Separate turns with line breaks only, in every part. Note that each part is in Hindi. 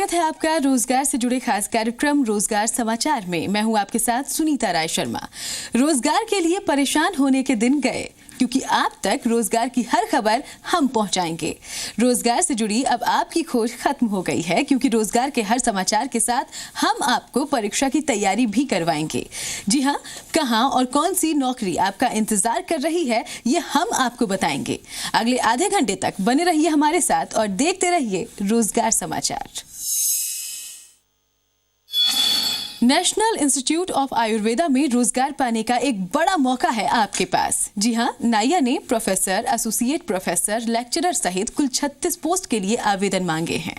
स्वागत है आपका रोजगार से जुड़े खास कार्यक्रम रोजगार समाचार में। मैं हूं आपके साथ सुनीता राय शर्मा। रोजगार के लिए परेशान होने के दिन गए, क्योंकि आप तक रोजगार की हर खबर हम पहुंचाएंगे। रोजगार से जुड़ी अब आपकी खोज खत्म हो गई है, क्योंकि रोजगार के हर समाचार के साथ हम आपको परीक्षा की तैयारी भी करवाएंगे। जी हां, कहां और कौन सी नौकरी आपका इंतजार कर रही है, ये हम आपको बताएंगे। अगले आधे घंटे तक बने रहिए हमारे साथ और देखते रहिए रोजगार समाचार। नेशनल इंस्टीट्यूट ऑफ आयुर्वेदा में रोजगार पाने का एक बड़ा मौका है आपके पास। जी हां, नाइया ने प्रोफेसर, एसोसिएट प्रोफेसर, लेक्चरर सहित कुल 36 पोस्ट के लिए आवेदन मांगे हैं।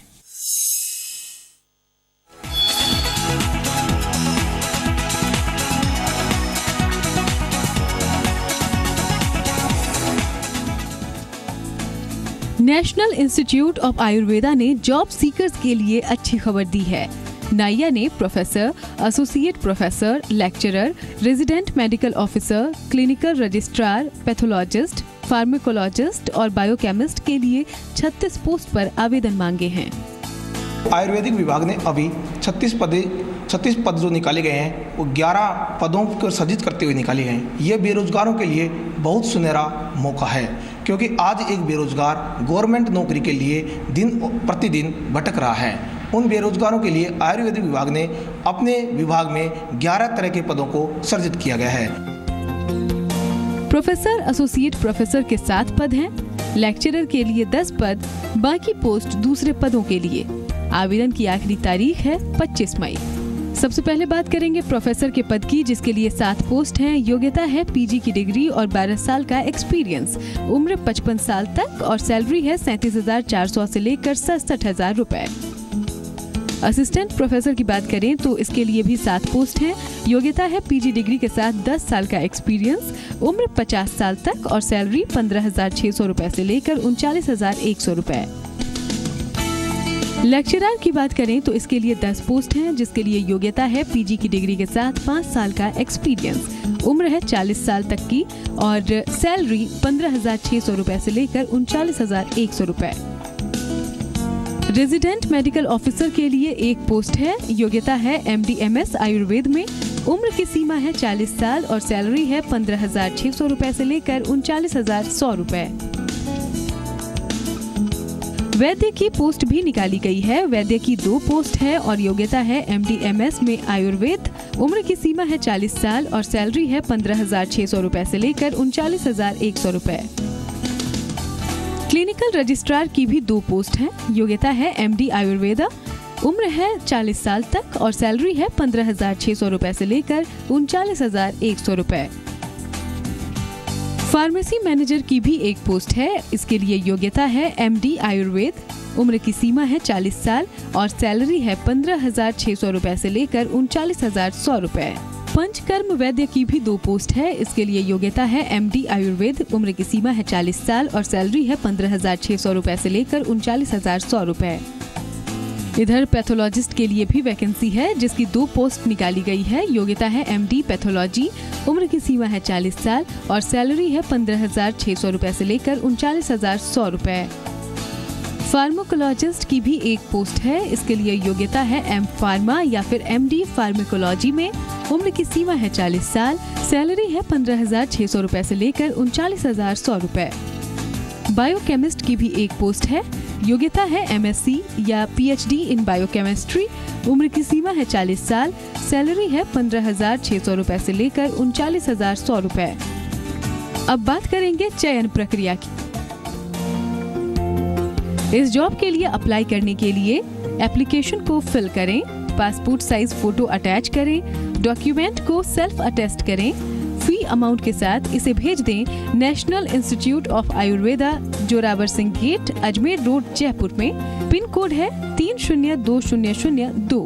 नेशनल इंस्टीट्यूट ऑफ आयुर्वेदा ने जॉब सीकर्स के लिए अच्छी खबर दी है। नाइया ने professor, associate professor, lecturer, resident medical officer, clinical registrar, pathologist, pharmacologist और बायोकेमिस्ट के लिए 36 पोस्ट पर आवेदन मांगे हैं।
आयुर्वेदिक विभाग ने अभी 36 पद जो निकाले गए हैं वो 11 पदों को सृजित करते हुए निकाले गए हैं। ये बेरोजगारों के लिए बहुत सुनहरा मौका है, क्योंकि आज एक बेरोजगार गवर्नमेंट नौकरी के लिए दिन प्रतिदिन भटक रहा है। उन बेरोजगारों के लिए आयुर्वेदिक विभाग ने अपने विभाग में 11 तरह के पदों को सृजित किया गया है।
प्रोफेसर, एसोसिएट प्रोफेसर के 7 पद हैं, लेक्चरर के लिए 10 पद, बाकी पोस्ट दूसरे पदों के लिए। आवेदन की आखिरी तारीख है 25 मई। सबसे पहले बात करेंगे प्रोफेसर के पद की, जिसके लिए 7 पोस्ट हैं। योग्यता है पीजी की डिग्री और 12 साल का एक्सपीरियंस। उम्र 55 साल तक और सैलरी है 37,400 से लेकर 67,000 रुपए। असिस्टेंट प्रोफेसर की बात करें तो इसके लिए भी 7 पोस्ट हैं। योग्यता है पीजी डिग्री के साथ 10 साल का एक्सपीरियंस। उम्र 50 साल तक और सैलरी 15,600 रुपए से लेकर 39,100 रुपए। लेक्चरर की बात करें तो इसके लिए 10 पोस्ट हैं, जिसके लिए योग्यता है पीजी की डिग्री के साथ 5 साल का एक्सपीरियंस। उम्र है 40 साल तक की और सैलरी 15,600 रुपए से लेकर 39,100 रुपए। रेजिडेंट मेडिकल ऑफिसर के लिए 1 पोस्ट है। योग्यता है MD/MS आयुर्वेद में। उम्र की सीमा है 40 साल और सैलरी है 15,600 रुपए से लेकर 39,100 रुपए। वैद्य की पोस्ट भी निकाली गई है। वैद्य की 2 पोस्ट है और योग्यता है MD/MS में आयुर्वेद। उम्र की सीमा है 40 साल और सैलरी है 15,600 रुपए से लेकर 39,100 रुपए। क्लिनिकल रजिस्ट्रार की भी 2 पोस्ट हैं। योग्यता है MD आयुर्वेदा। उम्र है 40 साल तक और सैलरी है 15,600 रुपए से लेकर 39,100 रुपए। फार्मेसी मैनेजर की भी 1 पोस्ट है। इसके लिए योग्यता है MD आयुर्वेद। उम्र की सीमा है 40 साल और सैलरी है 15,600 रुपए से लेकर 39,100 रुपए। पंचकर्म वैद्य की भी 2 पोस्ट है। इसके लिए योग्यता है MD आयुर्वेद। उम्र की सीमा है 40 साल और सैलरी है 15,600 रुपए से लेकर 39,100 रुपए। इधर पैथोलॉजिस्ट के लिए भी वैकेंसी है, जिसकी 2 पोस्ट निकाली गई है। योग्यता है MD पैथोलॉजी। उम्र की सीमा है 40 साल और सैलरी है 15,600 रुपए से लेकर 39,100 रुपए। फार्माकोलॉजिस्ट की भी 1 पोस्ट है। इसके लिए योग्यता है M फार्मा या फिर MD फार्माकोलॉजी में। उम्र की सीमा है 40 साल, सैलरी है 15,600 रुपए से लेकर 39,100 रुपए। बायोकेमिस्ट की भी 1 पोस्ट है। योग्यता है MSc या PhD इन बायोकेमिस्ट्री। उम्र की सीमा है 40 साल, सैलरी है 15,600 रुपए से लेकर 39,100 रुपए। अब बात करेंगे चयन प्रक्रिया की। इस जॉब के लिए अप्लाई करने के लिए एप्लीकेशन को फिल करें, पासपोर्ट साइज फोटो अटैच करें, डॉक्यूमेंट को सेल्फ अटेस्ट करें, फी अमाउंट के साथ इसे भेज दें national institute of Ayurveda, Zorawar Singh gate, Ajmer road, Jaipur में। पिन कोड है 302002।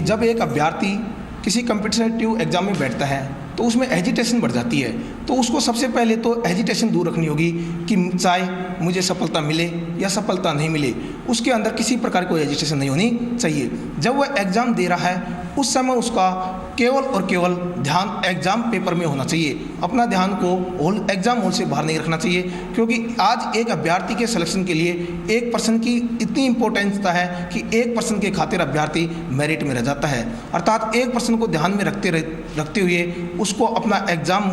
जब एक अभ्यर्थी किसी कॉम्पिटिटिव एग्जाम में बैठता है तो उसमें एजिटेशन बढ़ जाती है, तो उसको सबसे पहले तो एजिटेशन दूर रखनी होगी कि चाहे मुझे सफलता मिले या सफलता नहीं मिले, उसके अंदर किसी प्रकार की एजिटेशन नहीं होनी चाहिए। जब वह एग्ज़ाम दे रहा है उस समय उसका केवल और केवल ध्यान एग्जाम पेपर में होना चाहिए। अपना ध्यान को एग्जाम हॉल से बाहर नहीं रखना चाहिए, क्योंकि आज एक अभ्यर्थी के सिलेक्शन के लिए 1% की इतनी इंपॉर्टेंसता है कि 1% के खातिर अभ्यर्थी मेरिट में रह जाता है। अर्थात 1% को ध्यान में रखते हुए उसको अपना एग्जाम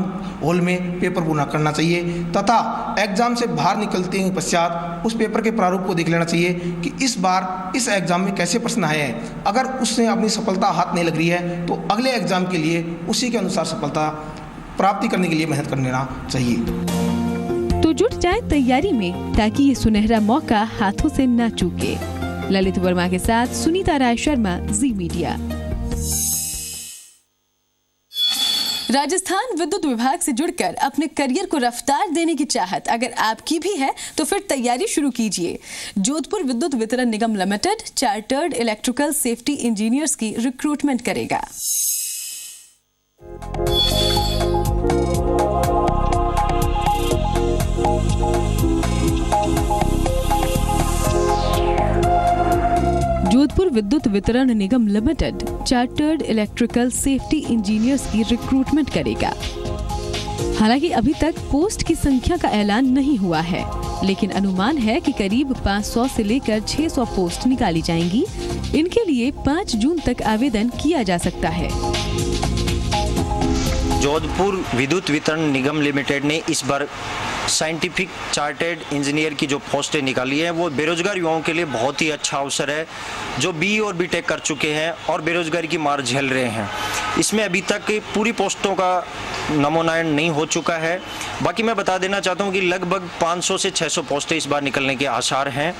हॉल में पेपर पूरा करना चाहिए तथा एग्जाम से बाहर निकलते के पश्चात उस पेपर के प्रारूप को देख लेना चाहिए कि इस बार इस एग्जाम में कैसे प्रश्न आए हैं। अगर उससे अपनी सफलता हाथ नहीं लग रही है तो अगले एग्जाम के लिए उसी के अनुसार सफलता प्राप्ति करने के लिए मेहनत कर लेना चाहिए।
तो जुट जाए तैयारी में ताकि ये सुनहरा मौका हाथों से न चूके। ललित वर्मा के साथ सुनीता राय शर्मा, जी मीडिया। राजस्थान विद्युत विभाग से जुड़कर अपने करियर को रफ्तार देने की चाहत अगर आपकी भी है तो फिर तैयारी शुरू कीजिए। Jodhpur Vidyut Vitran Nigam limited chartered electrical safety engineers की रिक्रूटमेंट करेगा। Jodhpur Vidyut Vitran Nigam limited chartered electrical safety engineers की रिक्रूटमेंट करेगा। हालांकि अभी तक पोस्ट की संख्या का ऐलान नहीं हुआ है, लेकिन अनुमान है कि करीब 500 से लेकर 600 पोस्ट निकाली जाएंगी। इनके लिए 5 जून तक आवेदन किया जा सकता है।
जोधपुर विद्युत वितरण निगम लिमिटेड ने इस बार साइंटिफिक चार्टर्ड इंजीनियर की जो पोस्टें निकाली हैं वो बेरोजगार युवाओं के लिए बहुत ही अच्छा अवसर है, जो BE और BTech कर चुके हैं और बेरोजगारी की मार झेल रहे हैं। इसमें अभी तक पूरी पोस्टों का नमूनायन नहीं हो चुका है। बाकी मैं बता देना चाहता हूँ कि लगभग 500 से 600 पोस्टें इस बार निकलने के आसार हैं।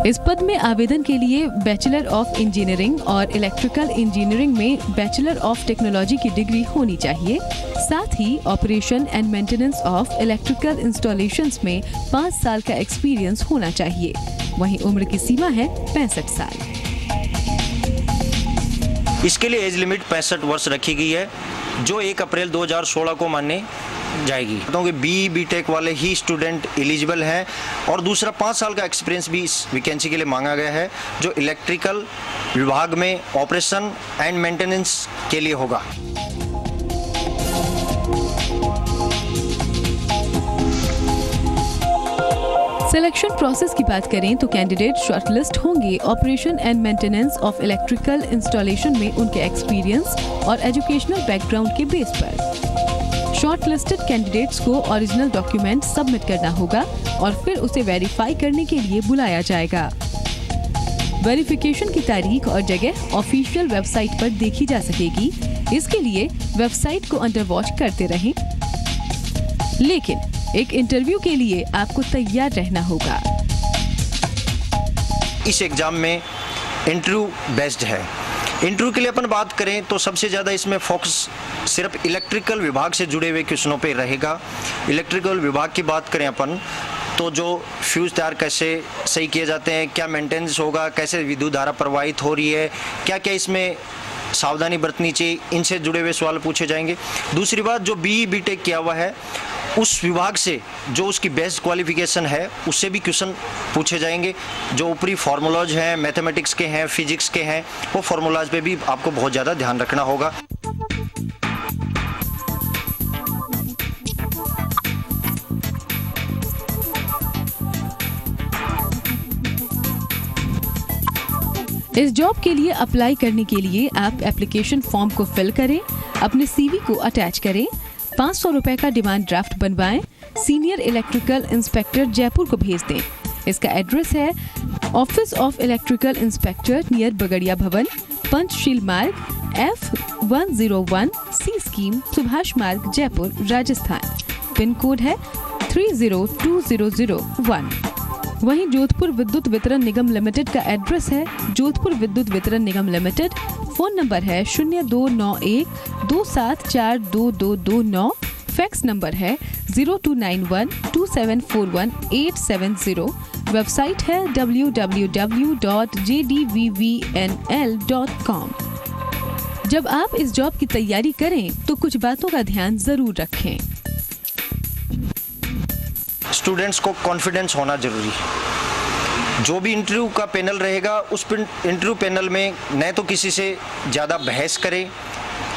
इस पद में आवेदन के लिए बैचलर ऑफ इंजीनियरिंग और इलेक्ट्रिकल इंजीनियरिंग में बैचलर ऑफ टेक्नोलॉजी की डिग्री होनी चाहिए। साथ ही operation and maintenance of electrical installations में 5 साल का एक्सपीरियंस होना चाहिए। वहीं उम्र की सीमा है 65 साल।
इसके लिए एज लिमिट 65 वर्ष रखी गई है, जो 1 अप्रैल 2016 को मान्य जाएगी। क्योंकि BE BTech वाले ही स्टूडेंट एलिजिबल हैं और दूसरा 5 साल का एक्सपीरियंस भी इस वैकेंसी के लिए मांगा गया है, जो इलेक्ट्रिकल विभाग में ऑपरेशन एंड मेंटेनेंस के लिए होगा।
सिलेक्शन प्रोसेस की बात करें तो कैंडिडेट शॉर्टलिस्ट होंगे operation and maintenance of electrical installation में उनके एक्सपीरियंस और एजुकेशनल बैकग्राउंड के बेस पर। शॉर्टलिस्टेड कैंडिडेट्स को ओरिजिनल डॉक्यूमेंट सबमिट करना होगा और फिर उसे वेरीफाई करने के लिए बुलाया जाएगा। वेरिफिकेशन की तारीख और जगह ऑफिशियल वेबसाइट पर देखी जा सकेगी। इसके लिए वेबसाइट को अंडर वॉच करते रहें। लेकिन एक इंटरव्यू के लिए आपको तैयार रहना होगा।
इस एग्जाम में इंटरव्यू बेस्ड है। इंटरव्यू के लिए अपन बात करें तो सबसे ज़्यादा इसमें फोकस सिर्फ इलेक्ट्रिकल विभाग से जुड़े हुए क्वेश्चनों पे रहेगा। इलेक्ट्रिकल विभाग की बात करें अपन तो जो फ्यूज तार कैसे सही किए जाते हैं, क्या मेंटेनेंस होगा, कैसे विद्युत धारा प्रवाहित हो रही है, क्या क्या इसमें सावधानी बरतनी चाहिए, इनसे जुड़े हुए सवाल पूछे जाएंगे। दूसरी बात, जो BE BTech किया हुआ है उस विभाग से जो उसकी बेस्ट क्वालिफिकेशन है उससे भी क्वेश्चन पूछे जाएंगे। जो ऊपरी फार्मूलाज हैं, मैथमेटिक्स के हैं, फिजिक्स के हैं, वो फार्मूलाज पे भी आपको बहुत ज़्यादा ध्यान रखना होगा।
इस जॉब के लिए अप्लाई करने के लिए आप एप्लीकेशन फॉर्म को फिल करें, अपने CV को अटैच करें, 500 रुपए का डिमांड ड्राफ्ट बनवाएं, सीनियर इलेक्ट्रिकल इंस्पेक्टर जयपुर को भेज दें। इसका एड्रेस है office of electrical inspector near Bagdiya Bhawan, Panchsheel मार्ग, F101 C स्कीम, सुभाष मार्ग, जयपुर, राजस्थान। पिन कोड है 302001। वहीं जोधपुर विद्युत वितरण निगम लिमिटेड का एड्रेस है Jodhpur Vidyut Vitran Nigam limited. Phone number है 029127422229। फैक्स नंबर है 02912741,870। वेबसाइट है www.jdvvnl.com। जब आप इस जॉब की तैयारी करें तो कुछ बातों का ध्यान जरूर रखें।
स्टूडेंट्स को कॉन्फिडेंस होना जरूरी है। जो भी इंटरव्यू का पैनल रहेगा उस इंटरव्यू पैनल में न तो किसी से ज़्यादा बहस करें,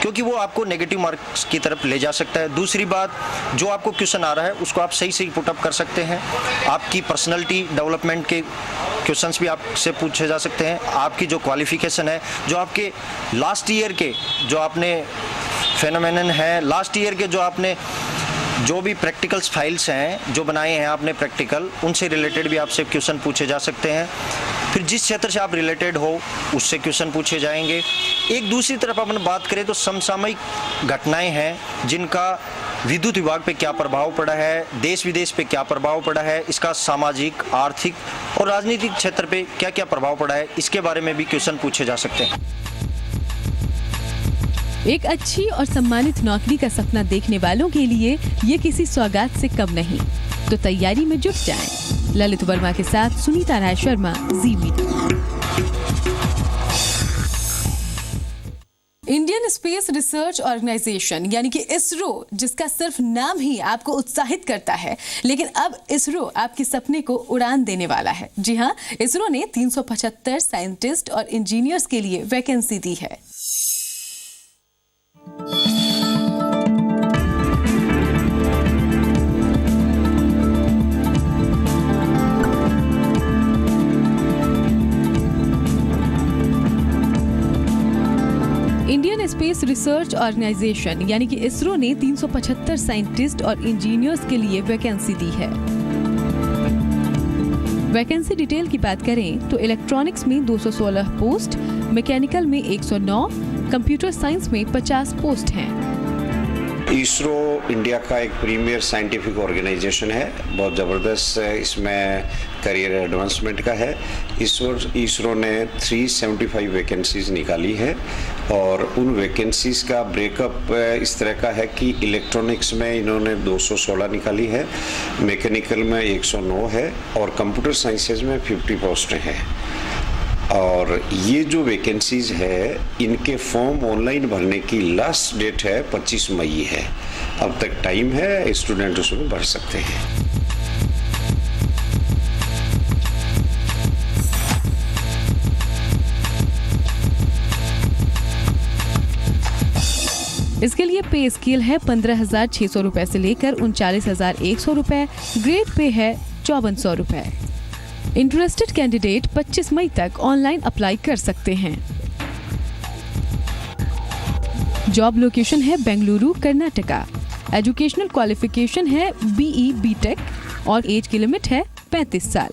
क्योंकि वो आपको नेगेटिव मार्क्स की तरफ ले जा सकता है। दूसरी बात, जो आपको क्वेश्चन आ रहा है उसको आप सही सही पुटअप कर सकते हैं। आपकी पर्सनैलिटी डेवलपमेंट के क्वेश्चंस भी आपसे पूछे जा सकते हैं। आपकी जो क्वालिफिकेशन है, जो आपके लास्ट ईयर के जो आपने फेनोमेनन है, लास्ट ईयर के जो आपने जो भी प्रैक्टिकल्स फाइल्स हैं जो बनाए हैं आपने प्रैक्टिकल, उनसे रिलेटेड भी आपसे क्वेश्चन पूछे जा सकते हैं। फिर जिस क्षेत्र से आप रिलेटेड हो उससे क्वेश्चन पूछे जाएंगे। एक दूसरी तरफ अपन बात करें तो समसामयिक घटनाएं हैं जिनका विद्युत विभाग पे क्या प्रभाव पड़ा है, देश विदेश पे क्या प्रभाव पड़ा है, इसका सामाजिक, आर्थिक और राजनीतिक क्षेत्र पे क्या क्या प्रभाव पड़ा है, इसके बारे में भी क्वेश्चन पूछे जा सकते हैं।
एक अच्छी और सम्मानित नौकरी का सपना देखने वालों के लिए ये किसी सौगात से कम नहीं, तो तैयारी में जुट जाएं। ललित वर्मा के साथ Sunita Rai Sharma, Zee media. Indian space research organisation यानी कि इसरो, जिसका सिर्फ नाम ही आपको उत्साहित करता है, लेकिन अब इसरो आपके सपने को उड़ान देने वाला है। जी हाँ, इसरो ने 375 साइंटिस्ट और इंजीनियर्स के लिए वैकेंसी दी है। इंडियन स्पेस रिसर्च ऑर्गेनाइजेशन यानी कि इसरो ने 375 साइंटिस्ट और इंजीनियर्स के लिए वैकेंसी दी है। वैकेंसी डिटेल की बात करें तो इलेक्ट्रॉनिक्स में 216 पोस्ट, मैकेनिकल में 109, कंप्यूटर साइंस में 50 पोस्ट हैं।
इसरो इंडिया का एक प्रीमियर साइंटिफिक ऑर्गेनाइजेशन है, बहुत ज़बरदस्त इसमें करियर एडवांसमेंट का है। इसरो ने 375 वैकेंसीज निकाली है और उन वैकेंसीज का ब्रेकअप इस तरह का है कि इलेक्ट्रॉनिक्स में इन्होंने 216 निकाली है, मैकेनिकल में 109 है और कंप्यूटर साइंसेज में 50 पोस्टें हैं। और ये जो वैकेंसीज है इनके फॉर्म ऑनलाइन भरने की लास्ट डेट है 25 मई है। अब तक टाइम है, स्टूडेंट उसमें भर सकते हैं।
इसके लिए पे स्केल है 15,600 रुपए से लेकर 39,100 रुपए, ग्रेड पे है 5,400 रुपए। इंटरेस्टेड कैंडिडेट 25 मई तक ऑनलाइन अप्लाई कर सकते हैं। जॉब लोकेशन है बेंगलुरु, कर्नाटका। एजुकेशनल क्वालिफिकेशन है BE BTech और एज की लिमिट है 35 साल।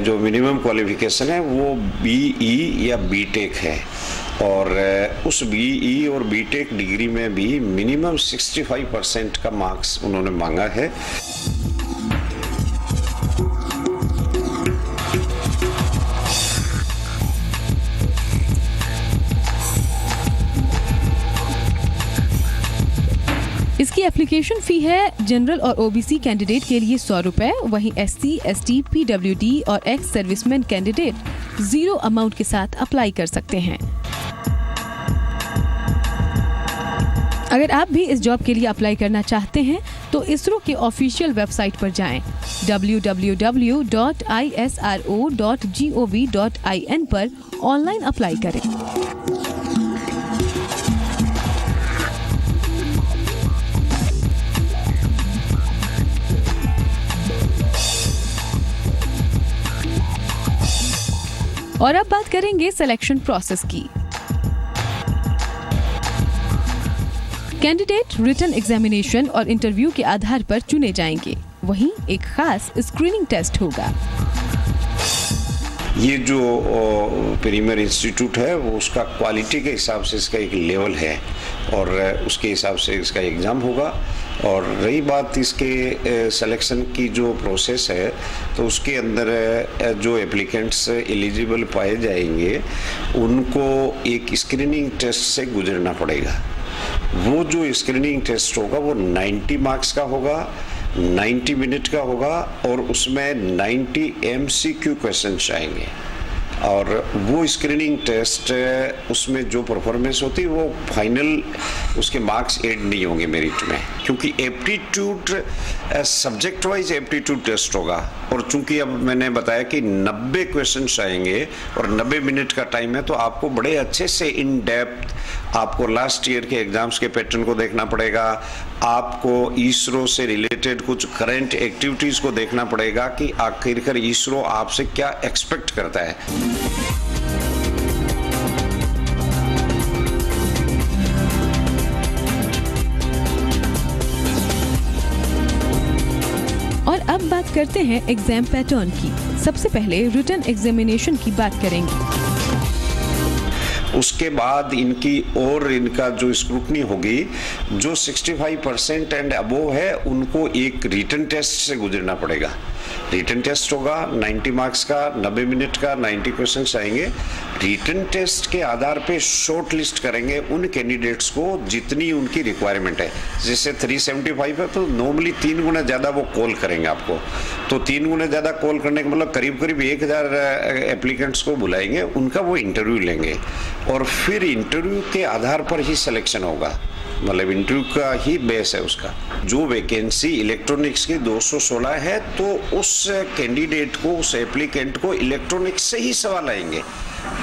जो मिनिमम क्वालिफिकेशन है वो BE या BTech है और उस BE और BTech डिग्री में भी मिनिमम 65% का मार्क्स उन्होंने मांगा है।
इसकी एप्लीकेशन फी है जनरल और OBC कैंडिडेट के लिए 100 रुपए, वहीं SC, ST, PWD और एक्स सर्विसमैन कैंडिडेट 0 अमाउंट के साथ अप्लाई कर सकते हैं। अगर आप भी इस जॉब के लिए अप्लाई करना चाहते हैं तो इसरो के ऑफिशियल वेबसाइट पर जाएं, www.isro.gov.in पर ऑनलाइन अप्लाई करें। और अब बात करेंगे सिलेक्शन प्रोसेस की। कैंडिडेट रिटन एग्जामिनेशन और इंटरव्यू के आधार पर चुने जाएंगे, वहीं एक खास स्क्रीनिंग टेस्ट होगा।
ये जो प्रीमियर इंस्टीट्यूट है वो उसका क्वालिटी के हिसाब से इसका एक लेवल है और उसके हिसाब से इसका एग्ज़ाम होगा। और रही बात इसके सिलेक्शन की जो प्रोसेस है तो उसके अंदर जो एप्लीकेंट्स एलिजिबल पाए जाएंगे उनको एक स्क्रीनिंग टेस्ट से गुजरना पड़ेगा। वो जो स्क्रीनिंग टेस्ट होगा वो 90 मार्क्स का होगा, 90 मिनट का होगा और उसमें 90 MCQ क्वेश्चन आएंगे। और वो स्क्रीनिंग टेस्ट उसमें जो परफॉर्मेंस होती है वो फाइनल उसके मार्क्स ऐड नहीं होंगे मेरिट में, क्योंकि aptitude subject wise aptitude test होगा। और चूंकि अब मैंने बताया कि 90 क्वेश्चंस आएंगे और 90 मिनट का टाइम है, तो आपको बड़े अच्छे से इन डेप्थ आपको लास्ट ईयर के एग्जाम्स के पैटर्न को देखना पड़ेगा, आपको इसरो से रिलेटेड कुछ करंट एक्टिविटीज को देखना पड़ेगा कि आखिरकार इसरो आपसे क्या एक्सपेक्ट करता है।
और अब बात करते हैं एग्जाम पैटर्न की। सबसे पहले रिटन एग्जामिनेशन की बात करेंगे।
उसके बाद इनका जो स्क्रूटनी होगी, जो 65% एंड अबोव है उनको एक रिटन टेस्ट से गुजरना पड़ेगा। रिटन टेस्ट होगा 90 मार्क्स का, 90 मिनट का, 90 क्वेश्चंस आएंगे। रिटन टेस्ट के आधार पे शॉर्ट लिस्ट करेंगे उन कैंडिडेट्स को जितनी उनकी रिक्वायरमेंट है। जैसे 375 है तो नॉर्मली 3 गुना ज़्यादा वो कॉल करेंगे आपको, तो 3 गुना ज़्यादा कॉल करने का मतलब करीब 1000 एप्लीकेंट्स को बुलाएंगे, उनका वो इंटरव्यू लेंगे और फिर इंटरव्यू के आधार पर ही सिलेक्शन होगा, मतलब इंटरव्यू का ही बेस है उसका। जो वैकेंसी इलेक्ट्रॉनिक्स की 216 है तो उस कैंडिडेट को, उस एप्लीकेंट को इलेक्ट्रॉनिक्स से ही सवाल आएंगे।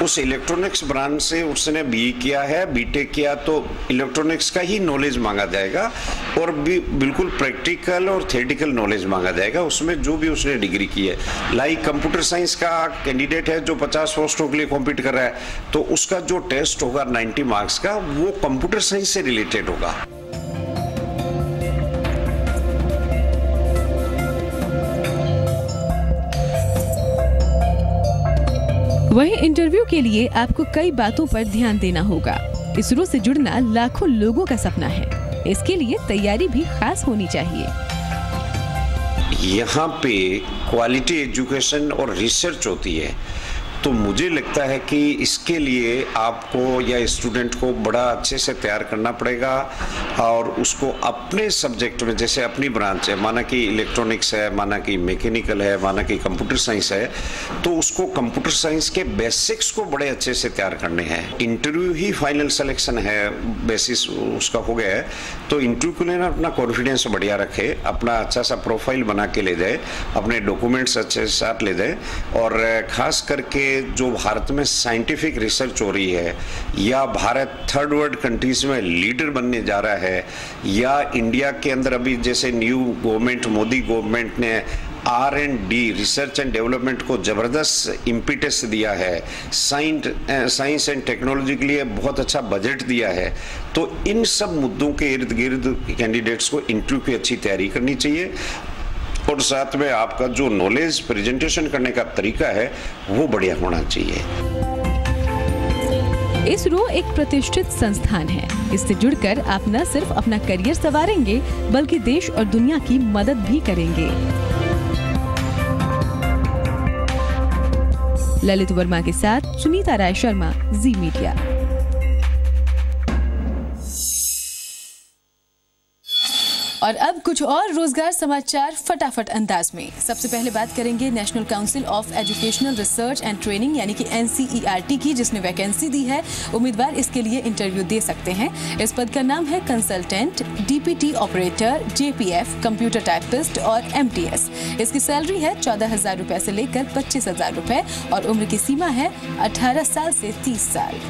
उस इलेक्ट्रॉनिक्स ब्रांच से उसने बी किया है, बीटेक किया, तो इलेक्ट्रॉनिक्स का ही नॉलेज मांगा जाएगा और भी बिल्कुल प्रैक्टिकल और थ्योरेटिकल नॉलेज मांगा जाएगा उसमें जो भी उसने डिग्री की है। लाइक कंप्यूटर साइंस का कैंडिडेट है जो 50 पोस्टों के लिए कॉम्पीट कर रहा है, तो उसका जो टेस्ट होगा 90 मार्क्स का वो कंप्यूटर साइंस से रिलेटेड होगा।
वहीं इंटरव्यू के लिए आपको कई बातों पर ध्यान देना होगा। इसरो से जुड़ना लाखों लोगों का सपना है, इसके लिए तैयारी भी खास होनी चाहिए।
यहाँ पे क्वालिटी एजुकेशन और रिसर्च होती है, तो मुझे लगता है कि इसके लिए आपको या स्टूडेंट को बड़ा अच्छे से तैयार करना पड़ेगा और उसको अपने सब्जेक्ट में, जैसे अपनी ब्रांच है, माना कि इलेक्ट्रॉनिक्स है, माना कि मैकेनिकल है, माना कि कंप्यूटर साइंस है, तो उसको कंप्यूटर साइंस के बेसिक्स को बड़े अच्छे से तैयार करने हैं। इंटरव्यू ही फाइनल सिलेक्शन है, बेसिस उसका हो गया है, तो इंटरव्यू के लिए ना अपना कॉन्फिडेंस बढ़िया रखे, अपना अच्छा सा प्रोफाइल बना के ले जाए, अपने डॉक्यूमेंट्स अच्छे से साथ ले जाए। और खास करके जो भारत में साइंटिफिक रिसर्च हो रही है, या भारत थर्ड वर्ल्ड कंट्रीज में लीडर बनने जा रहा है, या इंडिया के अंदर अभी जैसे न्यू गवर्नमेंट, मोदी गवर्नमेंट ने R&D रिसर्च एंड डेवलपमेंट को जबरदस्त इम्पिटस दिया है, साइंस एंड टेक्नोलॉजी के लिए बहुत अच्छा बजट दिया है, तो इन सब मुद्दों के इर्द गिर्द कैंडिडेट्स को इंटरव्यू की अच्छी तैयारी करनी चाहिए और साथ में आपका जो नॉलेज प्रेजेंटेशन करने का तरीका है वो बढ़िया होना चाहिए।
इसरो एक प्रतिष्ठित संस्थान है, इससे जुड़कर आप न सिर्फ अपना करियर संवारेंगे बल्कि देश और दुनिया की मदद भी करेंगे। ललित वर्मा के साथ सुनीता राय शर्मा, जी मीडिया। और अब कुछ और रोजगार समाचार फटाफट अंदाज में। सबसे पहले बात करेंगे national council of educational research and training यानी कि NCERT की, जिसने वैकेंसी दी है। उम्मीदवार इसके लिए इंटरव्यू दे सकते हैं। इस पद का नाम है consultant, DPT operator, JPF, computer typist और MTS। इसकी सैलरी है 14,000 रुपए से लेकर 25,000 रुपए और उम्र की सीमा है 18 साल से 30 साल।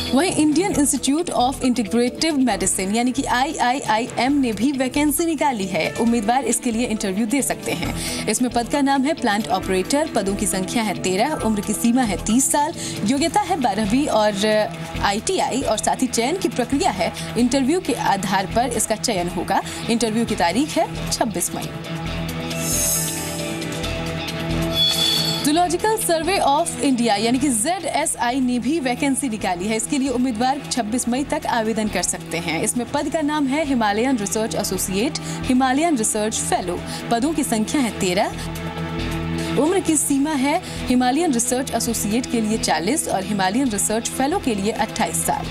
वहीं Indian institute of integrative medicine यानी कि IIIM ने भी वैकेंसी निकाली है। उम्मीदवार इसके लिए इंटरव्यू दे सकते हैं। इसमें पद का नाम है प्लांट ऑपरेटर, पदों की संख्या है 13, उम्र की सीमा है 30 साल, योग्यता है 12वीं और ITI और साथ ही चयन की प्रक्रिया है। इंटरव्यू के आधार पर इसका चयन होगा। इंटरव्यू की तारीख है 26 मई। जूलॉजिकल सर्वे ऑफ इंडिया यानी कि ZSI ने भी वैकेंसी निकाली है। इसके लिए उम्मीदवार 26 मई तक आवेदन कर सकते हैं। इसमें पद का नाम है Himalayan research associate, Himalayan research fellow, पदों की संख्या है 13, उम्र की सीमा है हिमालयन रिसर्च एसोसिएट के लिए 40 और हिमालयन रिसर्च फेलो के लिए 28 साल।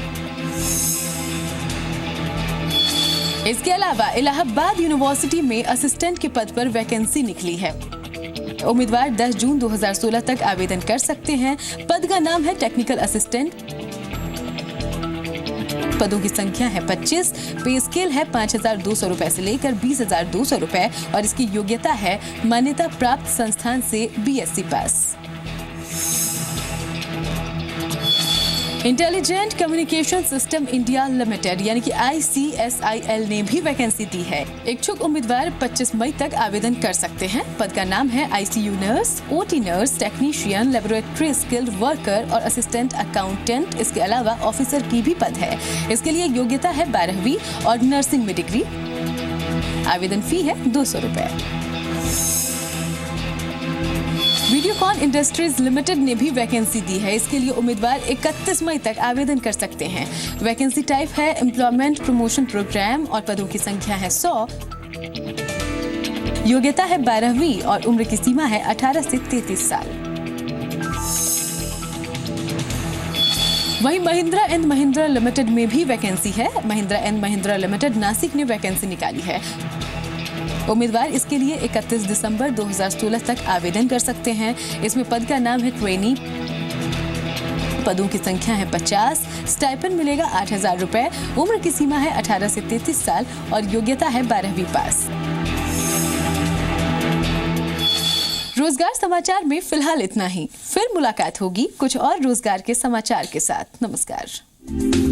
इसके अलावा इलाहाबाद यूनिवर्सिटी में असिस्टेंट के पद पर वैकेंसी निकली है। उम्मीदवार 10 जून 2016 तक आवेदन कर सकते हैं। पद का नाम है टेक्निकल असिस्टेंट। पदों की संख्या है 25। पे स्केल है 5,200 रुपए से लेकर 20,200 रुपए और इसकी योग्यता है मान्यता प्राप्त संस्थान से BSc पास। Intelligent communication system India limited यानी कि ICSIL ने भी वैकेंसी दी है। इच्छुक उम्मीदवार 25 मई तक आवेदन कर सकते हैं। पद का नाम है ICU nurse, OT nurse, technician, laboratory skilled worker और असिस्टेंट अकाउंटेंट। इसके अलावा ऑफिसर की भी पद है। इसके लिए योग्यता है 12वीं और नर्सिंग में डिग्री। आवेदन फी है 200 रुपए। वीडियोकॉन इंडस्ट्रीज लिमिटेड ने भी वैकेंसी दी है। इसके लिए उम्मीदवार 31 मई तक आवेदन कर सकते हैं। वैकेंसी टाइप है एम्प्लॉयमेंट प्रमोशन प्रोग्राम और पदों की संख्या है 100। योग्यता है 12वीं और उम्र की सीमा है 18 से 33 साल। वहीं महिंद्रा एंड महिंद्रा लिमिटेड में भी वैकेंसी है। महिंद्रा एंड महिंद्रा लिमिटेड नासिक ने वैकेंसी निकाली है। उम्मीदवार इसके लिए 31 दिसंबर 2016 तक आवेदन कर सकते हैं। इसमें पद का नाम है ट्रेनी। पदों की संख्या है 50। स्टाइपेंड मिलेगा 8,000 रुपए। उम्र की सीमा है 18 से 33 साल और योग्यता है 12वीं पास। रोजगार समाचार में फिलहाल इतना ही। फिर मुलाकात होगी कुछ और रोजगार के समाचार के साथ। नमस्कार।